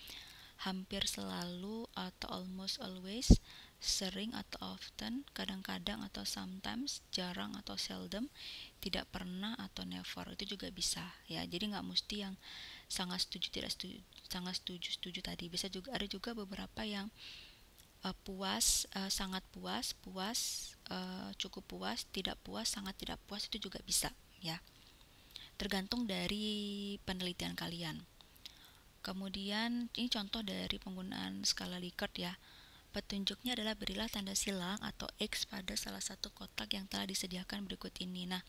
hampir selalu atau almost always, sering atau often, kadang-kadang atau sometimes, jarang atau seldom, tidak pernah atau never. Itu juga bisa ya. Jadi nggak mesti yang sangat setuju tidak setuju, sangat setuju setuju tadi. Bisa juga ada juga beberapa yang puas, sangat puas, puas, cukup puas, tidak puas, sangat tidak puas, itu juga bisa ya. Tergantung dari penelitian kalian. Kemudian ini contoh dari penggunaan skala Likert ya. Petunjuknya adalah berilah tanda silang atau X pada salah satu kotak yang telah disediakan berikut ini. Nah,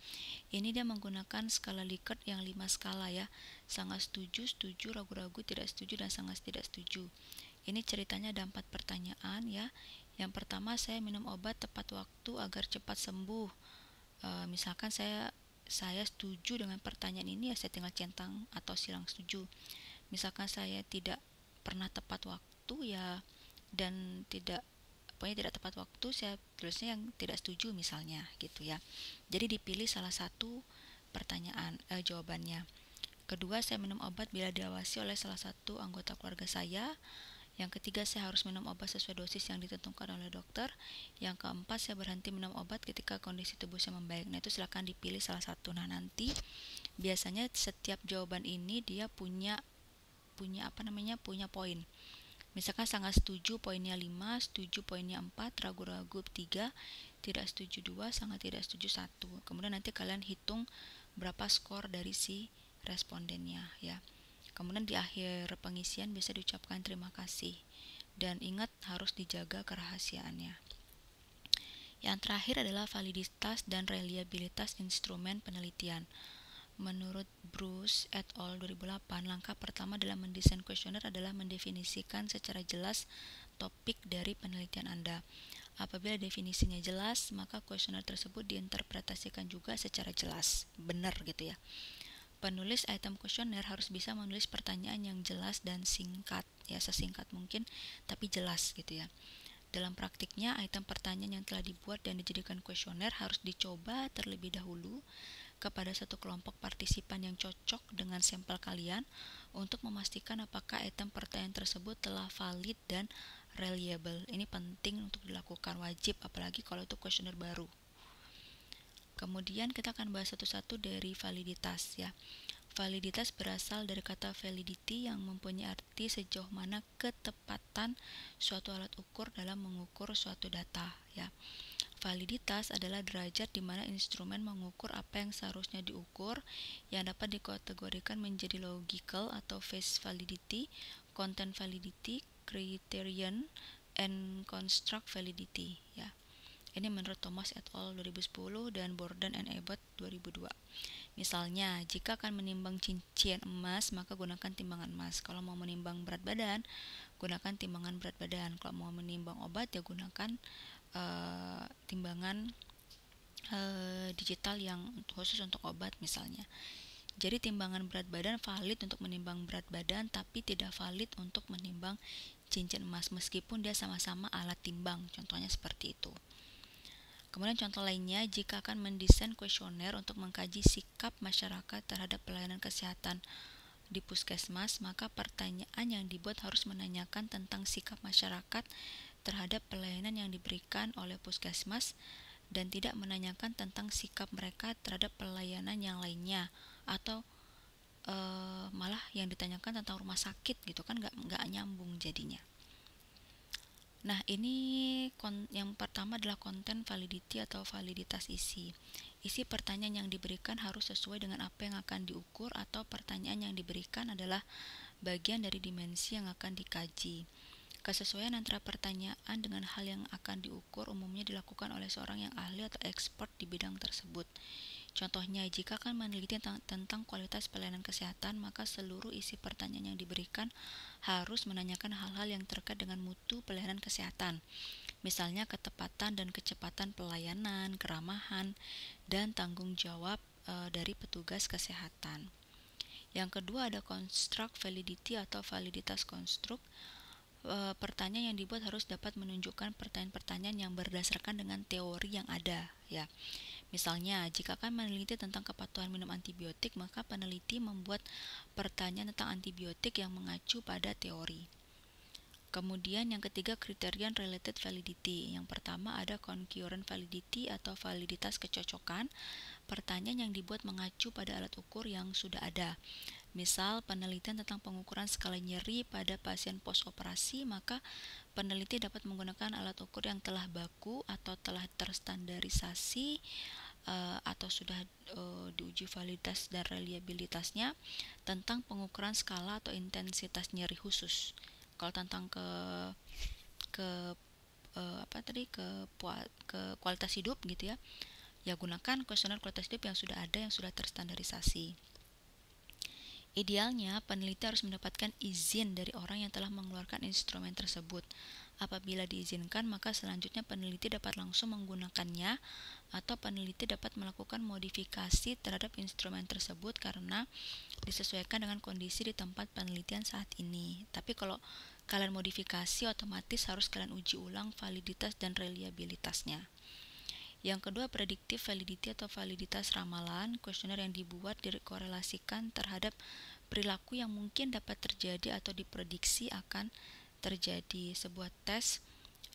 ini dia menggunakan skala Likert yang 5 skala ya. Sangat setuju, setuju, ragu-ragu, tidak setuju, dan sangat tidak setuju. Ini ceritanya ada 4 pertanyaan ya. Yang pertama, saya minum obat tepat waktu agar cepat sembuh. Misalkan saya setuju dengan pertanyaan ini ya, saya tinggal centang atau silang setuju. Misalkan saya tidak pernah tepat waktu ya, dan pokoknya tidak tepat waktu, saya tulisnya yang tidak setuju misalnya gitu ya. Jadi dipilih salah satu pertanyaan jawabannya. Kedua, saya minum obat bila diawasi oleh salah satu anggota keluarga saya. Yang ketiga, saya harus minum obat sesuai dosis yang ditentukan oleh dokter. Yang keempat, saya berhenti minum obat ketika kondisi tubuh saya membaik. Nah, itu silakan dipilih salah satu. Nah, nanti biasanya setiap jawaban ini dia punya poin. Misalkan sangat setuju poinnya 5, setuju poinnya 4, ragu-ragu 3, tidak setuju 2, sangat tidak setuju 1. Kemudian nanti kalian hitung berapa skor dari si respondennya ya. Kemudian di akhir pengisian bisa diucapkan terima kasih. Dan ingat harus dijaga kerahasiaannya. Yang terakhir adalah validitas dan reliabilitas instrumen penelitian. Menurut Bruce et al. 2008, langkah pertama dalam mendesain kuesioner adalah mendefinisikan secara jelas topik dari penelitian Anda. Apabila definisinya jelas, maka kuesioner tersebut diinterpretasikan juga secara jelas, benar gitu ya. Penulis item kuesioner harus bisa menulis pertanyaan yang jelas dan singkat, ya sesingkat mungkin, tapi jelas gitu ya. Dalam praktiknya, item pertanyaan yang telah dibuat dan dijadikan kuesioner harus dicoba terlebih dahulu kepada satu kelompok partisipan yang cocok dengan sampel kalian untuk memastikan apakah item pertanyaan tersebut telah valid dan reliable. Ini penting untuk dilakukan, wajib, apalagi kalau itu kuesioner baru. Kemudian kita akan bahas satu-satu dari validitas ya. Validitas berasal dari kata validity yang mempunyai arti sejauh mana ketepatan suatu alat ukur dalam mengukur suatu data ya. Validitas adalah derajat di mana instrumen mengukur apa yang seharusnya diukur, yang dapat dikategorikan menjadi logical atau face validity, content validity, criterion, and construct validity ya. Ini menurut Thomas et al. 2010 dan Borden and Abbott 2002. Misalnya, jika akan menimbang cincin emas, maka gunakan timbangan emas. Kalau mau menimbang berat badan, gunakan timbangan berat badan. Kalau mau menimbang obat, ya gunakan timbangan digital yang khusus untuk obat misalnya. Jadi timbangan berat badan valid untuk menimbang berat badan, tapi tidak valid untuk menimbang cincin emas meskipun dia sama-sama alat timbang. Contohnya seperti itu. Kemudian contoh lainnya, jika akan mendesain kuesioner untuk mengkaji sikap masyarakat terhadap pelayanan kesehatan di puskesmas, maka pertanyaan yang dibuat harus menanyakan tentang sikap masyarakat terhadap pelayanan yang diberikan oleh puskesmas dan tidak menanyakan tentang sikap mereka terhadap pelayanan yang lainnya, atau malah yang ditanyakan tentang rumah sakit gitu kan, nggak nyambung jadinya. Nah, ini yang pertama adalah konten validity atau validitas isi. Isi pertanyaan yang diberikan harus sesuai dengan apa yang akan diukur, atau pertanyaan yang diberikan adalah bagian dari dimensi yang akan dikaji. Kesesuaian antara pertanyaan dengan hal yang akan diukur umumnya dilakukan oleh seorang yang ahli atau expert di bidang tersebut. Contohnya, jika akan meneliti tentang kualitas pelayanan kesehatan, maka seluruh isi pertanyaan yang diberikan harus menanyakan hal-hal yang terkait dengan mutu pelayanan kesehatan. Misalnya ketepatan dan kecepatan pelayanan, keramahan, dan tanggung jawab dari petugas kesehatan. Yang kedua ada construct validity atau validitas konstruk. Pertanyaan yang dibuat harus dapat menunjukkan pertanyaan-pertanyaan yang berdasarkan dengan teori yang ada, ya. Misalnya, jika akan meneliti tentang kepatuhan minum antibiotik, maka peneliti membuat pertanyaan tentang antibiotik yang mengacu pada teori. Kemudian yang ketiga, criterion related validity. Yang pertama ada concurrent validity atau validitas kecocokan. Pertanyaan yang dibuat mengacu pada alat ukur yang sudah ada. Misal, penelitian tentang pengukuran skala nyeri pada pasien post-operasi, maka peneliti dapat menggunakan alat ukur yang telah baku atau telah terstandarisasi atau sudah diuji validitas dan reliabilitasnya tentang pengukuran skala atau intensitas nyeri khusus. Kalau tentang ke apa tadi ke kualitas hidup gitu ya, ya gunakan kuesioner kualitas hidup yang sudah ada, yang sudah terstandarisasi. Idealnya, peneliti harus mendapatkan izin dari orang yang telah mengeluarkan instrumen tersebut. Apabila diizinkan, maka selanjutnya peneliti dapat langsung menggunakannya, atau peneliti dapat melakukan modifikasi terhadap instrumen tersebut karena disesuaikan dengan kondisi di tempat penelitian saat ini. Tapi kalau kalian modifikasi, otomatis harus kalian uji ulang validitas dan reliabilitasnya. Yang kedua, predictive validity atau validitas ramalan. Kuesioner yang dibuat dikorelasikan terhadap perilaku yang mungkin dapat terjadi atau diprediksi akan terjadi. Sebuah tes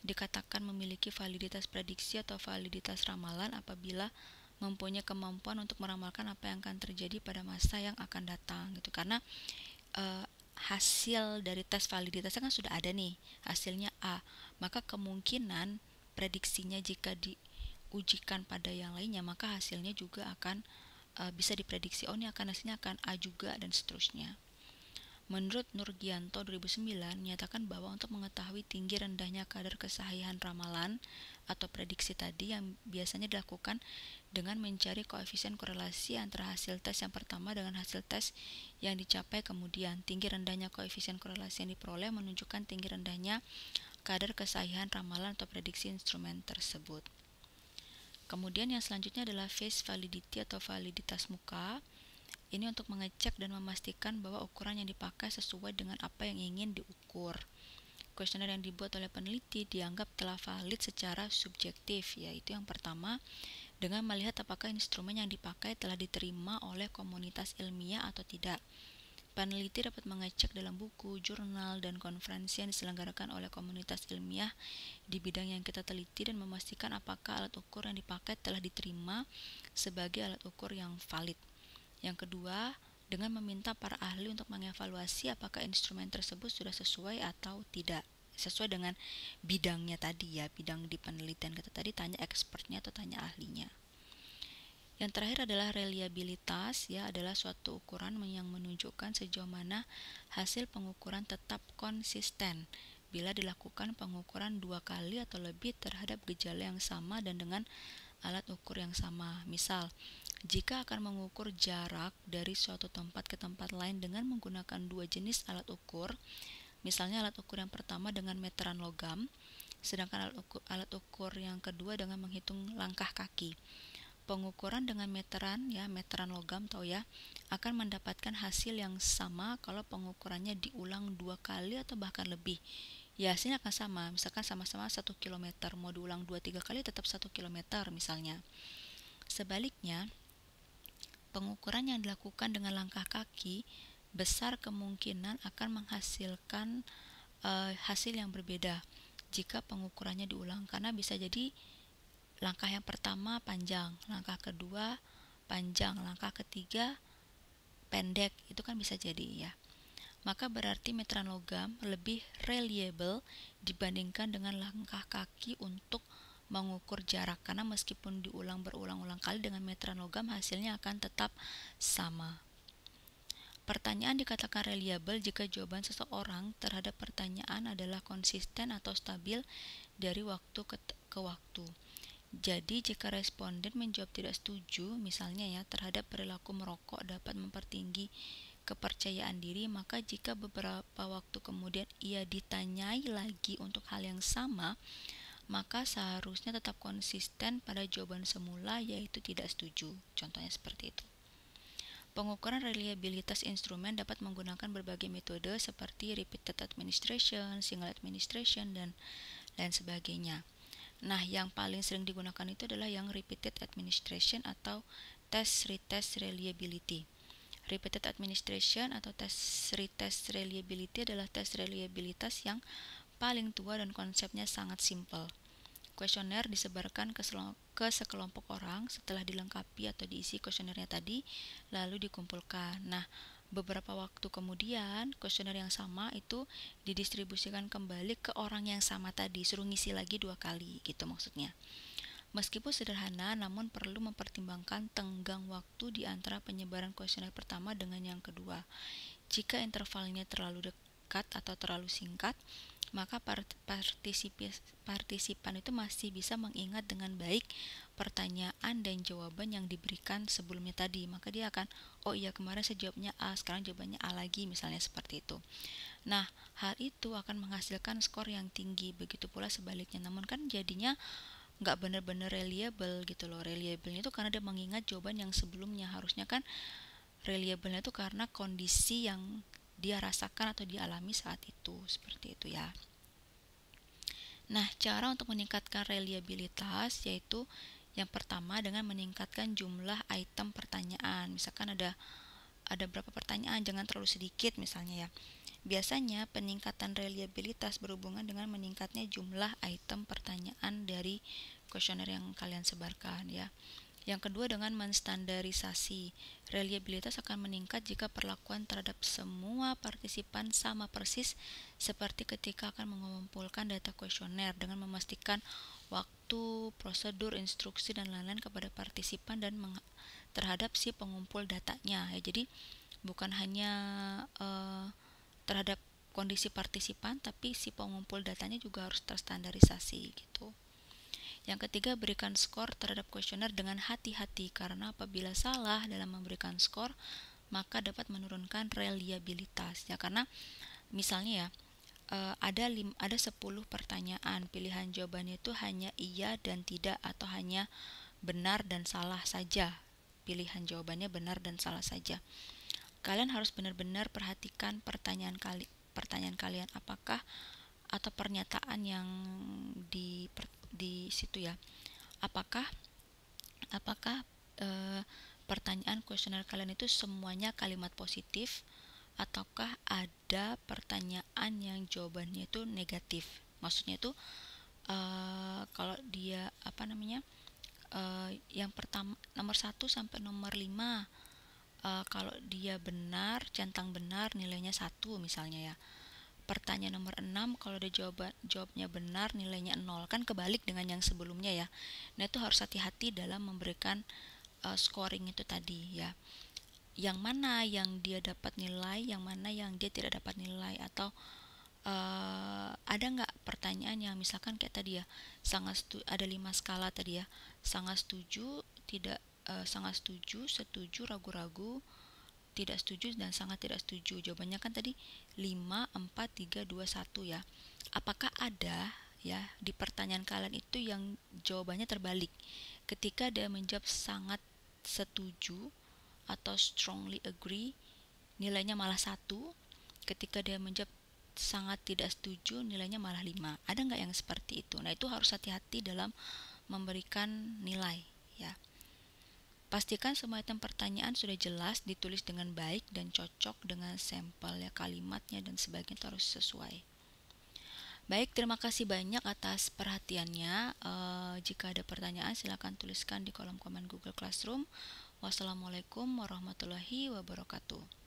dikatakan memiliki validitas prediksi atau validitas ramalan apabila mempunyai kemampuan untuk meramalkan apa yang akan terjadi pada masa yang akan datang gitu. Karena hasil dari tes validitasnya kan sudah ada nih, hasilnya A, maka kemungkinan prediksinya jika diujikan pada yang lainnya, maka hasilnya juga akan bisa diprediksi, oh ini akan hasilnya akan A juga, dan seterusnya. Menurut Nurgianto 2009 menyatakan bahwa untuk mengetahui tinggi rendahnya kadar kesahihan ramalan atau prediksi tadi, yang biasanya dilakukan dengan mencari koefisien korelasi antara hasil tes yang pertama dengan hasil tes yang dicapai kemudian. Tinggi rendahnya koefisien korelasi yang diperoleh menunjukkan tinggi rendahnya kadar kesahihan ramalan atau prediksi instrumen tersebut. Kemudian yang selanjutnya adalah face validity atau validitas muka. Ini untuk mengecek dan memastikan bahwa ukuran yang dipakai sesuai dengan apa yang ingin diukur. Kuesioner yang dibuat oleh peneliti dianggap telah valid secara subjektif, yaitu yang pertama, dengan melihat apakah instrumen yang dipakai telah diterima oleh komunitas ilmiah atau tidak. Peneliti dapat mengecek dalam buku, jurnal, dan konferensi yang diselenggarakan oleh komunitas ilmiah di bidang yang kita teliti dan memastikan apakah alat ukur yang dipakai telah diterima sebagai alat ukur yang valid. Yang kedua, dengan meminta para ahli untuk mengevaluasi apakah instrumen tersebut sudah sesuai atau tidak. Sesuai dengan bidangnya tadi ya, bidang di penelitian kita tadi, tanya expertnya atau tanya ahlinya. Yang terakhir adalah reliabilitas, ya, adalah suatu ukuran yang menunjukkan sejauh mana hasil pengukuran tetap konsisten bila dilakukan pengukuran 2 kali atau lebih terhadap gejala yang sama dan dengan alat ukur yang sama. Misal, jika akan mengukur jarak dari suatu tempat ke tempat lain dengan menggunakan 2 jenis alat ukur, misalnya alat ukur yang pertama dengan meteran logam, sedangkan alat ukur yang kedua dengan menghitung langkah kaki, pengukuran dengan meteran ya, meteran logam tahu ya, akan mendapatkan hasil yang sama kalau pengukurannya diulang 2 kali atau bahkan lebih. Ya, hasilnya akan sama, misalkan sama-sama 1 km, mau diulang 2-3 kali tetap 1 km misalnya. Sebaliknya, pengukuran yang dilakukan dengan langkah kaki besar kemungkinan akan menghasilkan hasil yang berbeda jika pengukurannya diulang, karena bisa jadi langkah yang pertama panjang, langkah kedua panjang, langkah ketiga pendek, itu kan bisa jadi ya. Maka berarti meteran logam lebih reliable dibandingkan dengan langkah kaki untuk mengukur jarak, karena meskipun diulang berulang-ulang kali dengan meteran logam hasilnya akan tetap sama. Pertanyaan dikatakan reliable jika jawaban seseorang terhadap pertanyaan adalah konsisten atau stabil dari waktu ke waktu. Jadi jika responden menjawab tidak setuju, misalnya ya, terhadap perilaku merokok dapat mempertinggi kepercayaan diri, maka jika beberapa waktu kemudian ia ditanyai lagi untuk hal yang sama, maka seharusnya tetap konsisten pada jawaban semula, yaitu tidak setuju. Contohnya seperti itu. Pengukuran reliabilitas instrumen dapat menggunakan berbagai metode seperti repeated administration, single administration, dan lain sebagainya. Nah, yang paling sering digunakan itu adalah yang repeated administration atau test retest reliability. Repeated administration atau test retest reliability adalah tes reliabilitas yang paling tua dan konsepnya sangat simpel. Kuesioner disebarkan ke sekelompok orang setelah dilengkapi atau diisi kuesionernya tadi, lalu dikumpulkan. Nah, beberapa waktu kemudian kuesioner yang sama itu didistribusikan kembali ke orang yang sama tadi, suruh ngisi lagi 2 kali gitu maksudnya. Meskipun sederhana, namun perlu mempertimbangkan tenggang waktu di antara penyebaran kuesioner pertama dengan yang kedua. Jika intervalnya terlalu dekat atau terlalu singkat, maka partisipan itu masih bisa mengingat dengan baik pertanyaan dan jawaban yang diberikan sebelumnya tadi. Maka dia akan, oh iya kemarin saya jawabnya A, sekarang jawabannya A lagi, misalnya seperti itu. Nah, hal itu akan menghasilkan skor yang tinggi, begitu pula sebaliknya. Namun kan jadinya nggak benar-benar reliable gitu loh. Reliable-nya itu karena dia mengingat jawaban yang sebelumnya. Harusnya kan reliable-nya itu karena kondisi yang dia rasakan atau dialami saat itu, seperti itu ya. Nah, cara untuk meningkatkan reliabilitas yaitu yang pertama dengan meningkatkan jumlah item pertanyaan. Misalkan ada berapa pertanyaan, jangan terlalu sedikit misalnya ya. Biasanya peningkatan reliabilitas berhubungan dengan meningkatnya jumlah item pertanyaan dari kuesioner yang kalian sebarkan ya. Yang kedua dengan menstandarisasi. Reliabilitas akan meningkat jika perlakuan terhadap semua partisipan sama persis seperti ketika akan mengumpulkan data kuesioner, dengan memastikan waktu, prosedur, instruksi, dan lain-lain kepada partisipan dan terhadap si pengumpul datanya ya. Jadi bukan hanya terhadap kondisi partisipan, tapi si pengumpul datanya juga harus terstandarisasi gitu. Yang ketiga, berikan skor terhadap kuesioner dengan hati-hati, karena apabila salah dalam memberikan skor, maka dapat menurunkan reliabilitas ya. Karena misalnya ya, ada 10 pertanyaan, pilihan jawabannya itu hanya iya dan tidak atau hanya benar dan salah saja. Pilihan jawabannya benar dan salah saja. Kalian harus benar-benar perhatikan pertanyaan kalian, apakah atau pernyataan yang di situ ya. Apakah apakah pertanyaan kuesioner kalian itu semuanya kalimat positif, ataukah ada pertanyaan yang jawabannya itu negatif. Maksudnya itu kalau dia yang pertama nomor 1 sampai nomor 5, kalau dia benar, centang benar, nilainya 1 misalnya ya. Pertanyaan nomor 6, kalau dia jawabnya benar, nilainya 0. Kan kebalik dengan yang sebelumnya ya. Nah, itu harus hati-hati dalam memberikan scoring itu tadi ya. Yang mana yang dia dapat nilai, yang mana yang dia tidak dapat nilai, atau ada nggak pertanyaan yang misalkan kayak tadi ya, ada 5 skala tadi ya, sangat setuju, tidak sangat setuju, setuju, ragu-ragu, tidak setuju, dan sangat tidak setuju. Jawabannya kan tadi 5, 4, 3, 2, 1 ya. Apakah ada ya di pertanyaan kalian itu yang jawabannya terbalik. Ketika dia menjawab sangat setuju atau strongly agree, nilainya malah 1. Ketika dia menjawab sangat tidak setuju, nilainya malah 5. Ada nggak yang seperti itu? Nah, itu harus hati-hati dalam memberikan nilai, ya. Pastikan semua item pertanyaan sudah jelas, ditulis dengan baik dan cocok dengan sampel, ya, kalimatnya dan sebagainya itu harus sesuai. Baik, terima kasih banyak atas perhatiannya. Jika ada pertanyaan, silakan tuliskan di kolom komen Google Classroom. Wassalamualaikum warahmatullahi wabarakatuh.